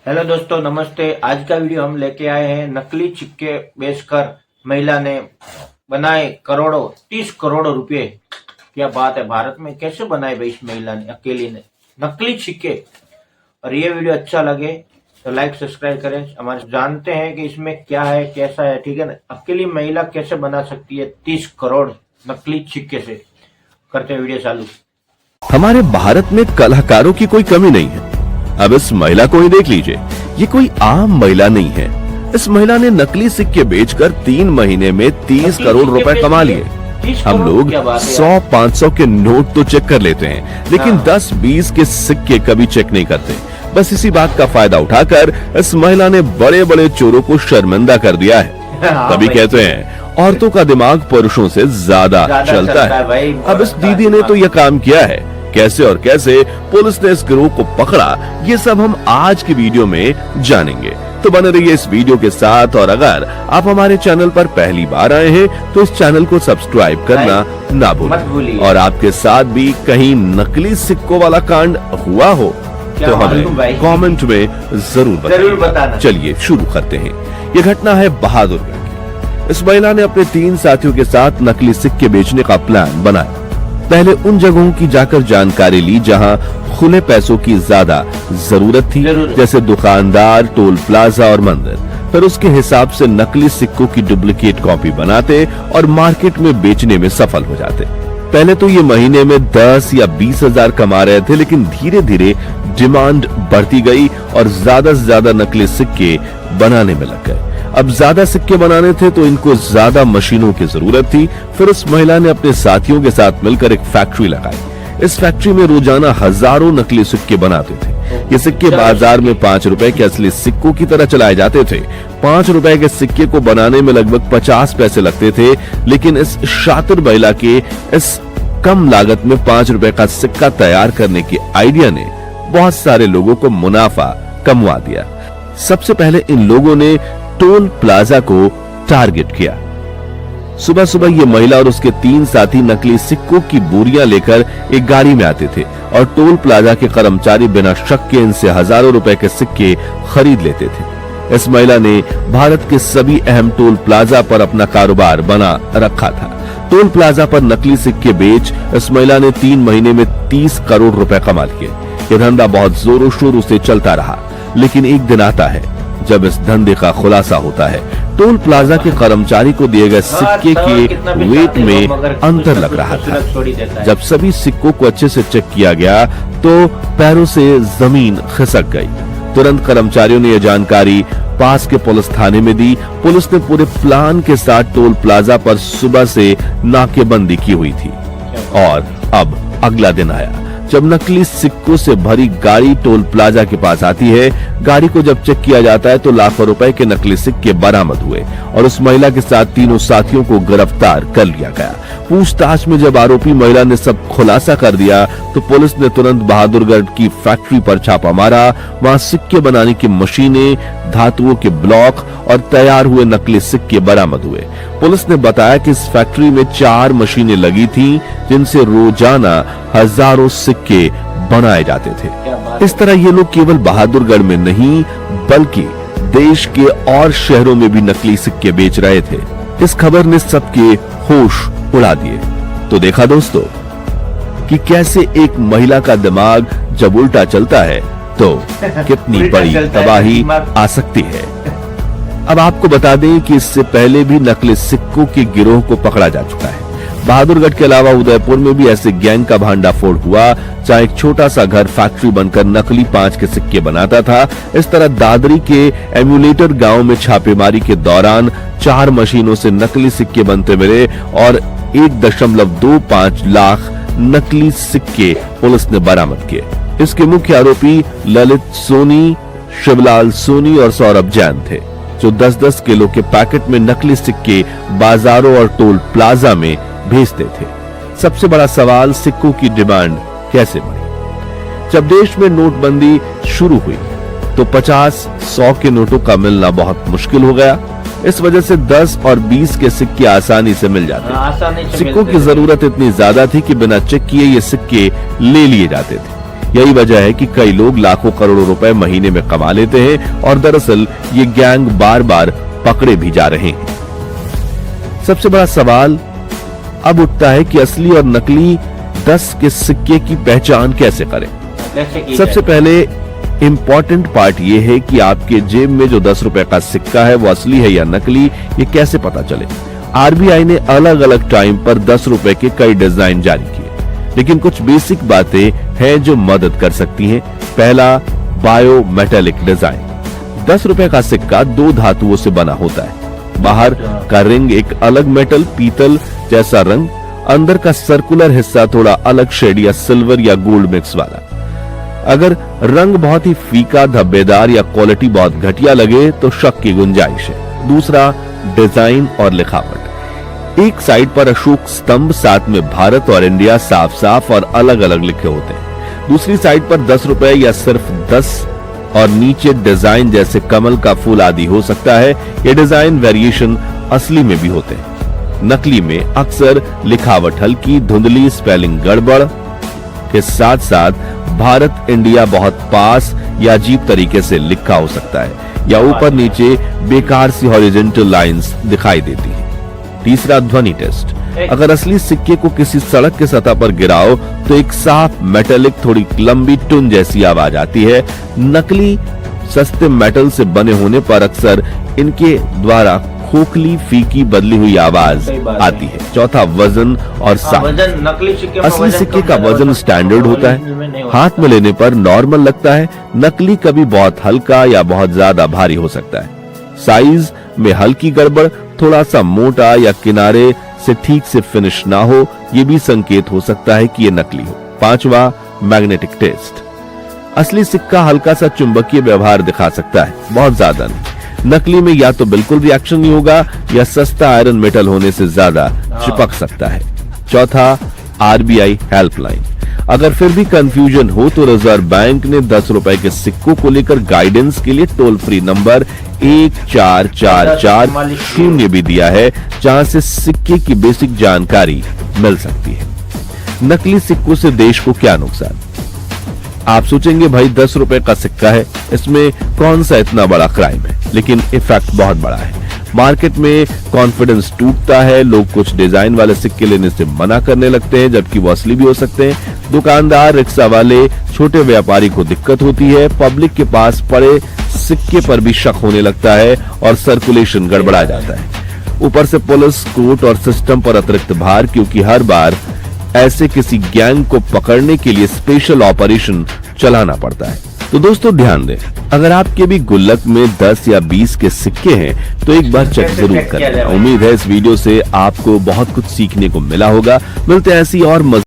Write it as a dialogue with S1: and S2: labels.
S1: Hello दोस्तों, नमस्ते। आज का वीडियो हम लेके आए हैं नकली सिक्के बेचकर महिला ने बनाए करोड़ों 30 करोड़ रुपए। क्या बात है, भारत में कैसे बनाए भाई इस महिला ने, अकेली ने नकली सिक्के। और ये वीडियो अच्छा लगे तो लाइक सब्सक्राइब करें। हमारे जानते हैं कि इसमें क्या है कैसा है, ठीक है ना। अकेली महिला कैसे बना सकती है 30 करोड़ नकली सिक्के से। करते हैं वीडियो चालू।
S2: हमारे भारत में कलाकारों की कोई कमी नहीं है। अब इस महिला को ही देख लीजिए, ये कोई आम महिला नहीं है। इस महिला ने नकली सिक्के बेचकर 3 महीने में 30 करोड़ रुपए कमा लिए। हम लोग 100-500 के नोट तो चेक कर लेते हैं, लेकिन 10-20 के सिक्के कभी चेक नहीं करते। बस इसी बात का फायदा उठाकर इस महिला ने बड़े बड़े चोरों को शर्मिंदा कर दिया है। तभी कहते हैं औरतों का दिमाग पुरुषों से ज्यादा चलता है। अब इस दीदी ने तो यह काम किया है। कैसे और कैसे पुलिस ने इस गिरोह को पकड़ा, ये सब हम आज की वीडियो में जानेंगे। तो बने रहिए इस वीडियो के साथ। और अगर आप हमारे चैनल पर पहली बार आए हैं तो इस चैनल को सब्सक्राइब करना ना भूलें। और आपके साथ भी कहीं नकली सिक्कों वाला कांड हुआ हो तो हमें कमेंट में जरूर बताना। चलिए शुरू करते हैं। ये घटना है बहादुरगढ़ की। इस महिला ने अपने 3 साथियों के साथ नकली सिक्के बेचने का प्लान बनाया। पहले उन जगहों की जाकर जानकारी ली जहां खुले पैसों की ज्यादा जरूरत थी, जैसे दुकानदार, टोल प्लाजा और मंदिर। फिर उसके हिसाब से नकली सिक्कों की डुप्लीकेट कॉपी बनाते और मार्केट में बेचने में सफल हो जाते। पहले तो ये महीने में 10 या 20 हजार कमा रहे थे, लेकिन धीरे धीरे डिमांड बढ़ती गई और ज्यादा से ज्यादा नकली सिक्के बनाने में लग गए। अब ज्यादा सिक्के बनाने थे तो इनको ज्यादा मशीनों की जरूरत थी। फिर उस महिला ने अपने साथियों के साथ मिलकर एक फैक्ट्री लगाई। इस फैक्ट्री में रोजाना हजारों नकली सिक्के बनाते थे। ये सिक्के बाजार में 5 रुपए के असली सिक्कों की तरह चलाए जाते थे। 5 रुपए के सिक्के को बनाने में लगभग 50 पैसे लगते थे, लेकिन इस शातिर महिला के इस कम लागत में 5 रुपए का सिक्का तैयार करने की आइडिया ने बहुत सारे लोगों को मुनाफा कमवा दिया। सबसे पहले इन लोगों ने टोल प्लाजा को टारगेट किया। सुबह सुबह ये महिला और उसके 3 साथी नकली सिक्कों की बोरियां लेकर एक गाड़ी में आते थे और टोल प्लाजा के कर्मचारी बिना शक के इनसे हजारों रुपए के सिक्के खरीद लेते थे। इस महिला ने भारत के सभी अहम टोल प्लाजा पर अपना कारोबार बना रखा था। टोल प्लाजा पर नकली सिक्के बेच इस महिला ने 3 महीने में 30 करोड़ रुपए कमा लिए। ये धंधा बहुत जोरों शोरों से चलता रहा, लेकिन एक दिन आता है जब इस धंधे का खुलासा होता है। टोल प्लाजा के कर्मचारी को दिए गए सिक्के के वेट में अंतर लग रहा था। जब सभी सिक्कों को अच्छे से चेक किया गया तो पैरों से जमीन खिसक गई। तुरंत कर्मचारियों ने यह जानकारी पास के पुलिस थाने में दी। पुलिस ने पूरे प्लान के साथ टोल प्लाजा पर सुबह से नाकेबंदी की हुई थी। और अब अगला दिन आया जब नकली सिक्कों से भरी गाड़ी टोल प्लाजा के पास आती है। गाड़ी को जब चेक किया जाता है तो लाखों रुपए के नकली सिक्के बरामद हुए और उस महिला के साथ 3 साथियों को गिरफ्तार कर लिया गया। पूछताछ में जब आरोपी महिला ने सब खुलासा कर दिया तो पुलिस ने तुरंत बहादुरगढ़ की फैक्ट्री पर छापा मारा। वहां सिक्के बनाने की मशीनें, धातुओं के ब्लॉक और तैयार हुए नकली सिक्के बरामद हुए। पुलिस ने बताया कि इस फैक्ट्री में 4 मशीनें लगी थीं, जिनसे रोजाना हजारों सिक्के बनाए जाते थे। इस तरह ये लोग केवल बहादुरगढ़ में नहीं बल्कि देश के और शहरों में भी नकली सिक्के बेच रहे थे। इस खबर ने सबके होश उड़ा दिए। तो देखा दोस्तों कि कैसे एक महिला का दिमाग जब उल्टा चलता है तो कितनी बड़ी तबाही आ सकती है। अब आपको बता दें कि इससे पहले भी नकली सिक्कों के गिरोह को पकड़ा जा चुका है। बहादुरगढ़ के अलावा उदयपुर में भी ऐसे गैंग का भांडाफोड़ हुआ, जहां एक छोटा सा घर फैक्ट्री बनकर नकली 5 के सिक्के बनाता था। इस तरह दादरी के एम्यूलेटर गांव में छापेमारी के दौरान 4 मशीनों से नकली सिक्के बनते मिले और 1.25 लाख नकली सिक्के पुलिस ने बरामद किए। इसके मुख्य आरोपी ललित सोनी, शिवलाल सोनी और सौरभ जैन थे, जो 10-10 किलो के पैकेट में नकली सिक्के बाजारों और टोल प्लाजा में भेजते थे। सबसे बड़ा सवाल, सिक्कों की डिमांड कैसे बढ़ी? जब देश में नोटबंदी शुरू हुई तो 50-100 के नोटों का मिलना बहुत मुश्किल हो गया। इस वजह से 10 और 20 के सिक्के आसानी से मिल जाते। सिक्कों की जरूरत इतनी ज्यादा थी कि बिना चेक किए ये सिक्के ले लिए जाते थे। यही वजह है कि कई लोग लाखों करोड़ों रुपए महीने में कमा लेते हैं और दरअसल ये गैंग बार बार पकड़े भी जा रहे हैं। सबसे बड़ा सवाल अब उठता है कि असली और नकली 10 के सिक्के की पहचान कैसे करें।
S1: कैसे की
S2: सबसे
S1: जाए?
S2: पहले इम्पोर्टेंट पार्ट ये है कि आपके जेब में जो 10 रुपए का सिक्का है वो असली है या नकली, ये कैसे पता चले। आरबीआई ने अलग अलग टाइम पर 10 रुपए के कई डिजाइन जारी किए, लेकिन कुछ बेसिक बातें हैं जो मदद कर सकती हैं। पहला, बायोमेटेलिक डिजाइन। 10 रुपए का सिक्का 2 धातुओं से बना होता है। बाहर का रिंग एक अलग मेटल, पीतल जैसा रंग, अंदर का सर्कुलर हिस्सा थोड़ा अलग शेड या सिल्वर या गोल्ड मिक्स वाला। अगर रंग बहुत ही फीका, धब्बेदार या क्वालिटी बहुत घटिया लगे तो शक की गुंजाइश है। दूसरा, डिजाइन और लिखावट। एक साइड पर अशोक स्तंभ, साथ में भारत और इंडिया साफ साफ और अलग अलग लिखे होते हैं। दूसरी साइड पर 10 रुपए या सिर्फ 10 और नीचे डिजाइन जैसे कमल का फूल आदि हो सकता है। ये डिजाइन वेरिएशन असली में भी होते हैं। नकली में अक्सर लिखावट हल्की, धुंधली, स्पेलिंग गड़बड़ के साथ साथ भारत इंडिया बहुत पास या अजीब तरीके से लिखा हो सकता है, या ऊपर नीचे बेकार सी हॉरिजॉन्टल लाइंस दिखाई देती हैं। तीसरा, ध्वनि टेस्ट। अगर असली सिक्के को किसी सड़क के सतह पर गिराओ तो एक साफ मेटेलिक, थोड़ी लंबी टुन जैसी आवाज आती है। नकली सस्ते मेटल से बने होने पर अक्सर इनके द्वारा खोखली, फीकी, बदली हुई आवाज आती है। चौथा, वजन और साइज।
S1: वजन नकली सिक्के में
S2: असली
S1: वजन
S2: सिक्के
S1: कम
S2: का
S1: है,
S2: वजन स्टैंडर्ड होता
S1: ओरिजिनल में नहीं
S2: है,
S1: होता।
S2: हाथ में लेने पर नॉर्मल लगता है। नकली कभी बहुत हल्का या बहुत ज्यादा भारी हो सकता है। साइज में हल्की गड़बड़, थोड़ा सा मोटा या किनारे से ठीक से फिनिश ना हो, ये भी संकेत हो सकता है कि ये नकली हो। पांचवा, मैग्नेटिक टेस्ट। असली सिक्का हल्का सा चुंबकीय व्यवहार दिखा सकता है, बहुत ज्यादा नहीं। नकली में या तो बिल्कुल रिएक्शन नहीं होगा या सस्ता आयरन मेटल होने से ज्यादा चिपक सकता है। चौथा, आरबीआई हेल्पलाइन। अगर फिर भी कंफ्यूजन हो तो रिजर्व बैंक ने 10 रुपए के सिक्कों को लेकर गाइडेंस के लिए टोल फ्री नंबर 1444 भी दिया है, जहां से सिक्के की बेसिक जानकारी मिल सकती है। नकली सिक्कों से देश को क्या नुकसान? आप सोचेंगे भाई 10 रुपए का सिक्का है, इसमें कौन सा इतना बड़ा क्राइम है, लेकिन इफेक्ट बहुत बड़ा है। मार्केट में कॉन्फिडेंस टूटता है, लोग कुछ डिजाइन वाले सिक्के लेने से मना करने लगते हैं, जबकि वो असली भी हो सकते हैं। दुकानदार, रिक्शा वाले, छोटे व्यापारी को दिक्कत होती है। पब्लिक के पास पड़े सिक्के पर भी शक होने लगता है और सर्कुलेशन गड़बड़ा जाता है। ऊपर से पुलिस, कोर्ट और सिस्टम पर अतिरिक्त भार, क्योंकि हर बार ऐसे किसी गैंग को पकड़ने के लिए स्पेशल ऑपरेशन चलाना पड़ता है। तो दोस्तों ध्यान दें, अगर आपके भी गुल्लक में 10 या 20 के सिक्के हैं तो एक बार चेक जरूर करें। उम्मीद है इस वीडियो से आपको बहुत कुछ सीखने को मिला होगा। मिलते हैं ऐसी और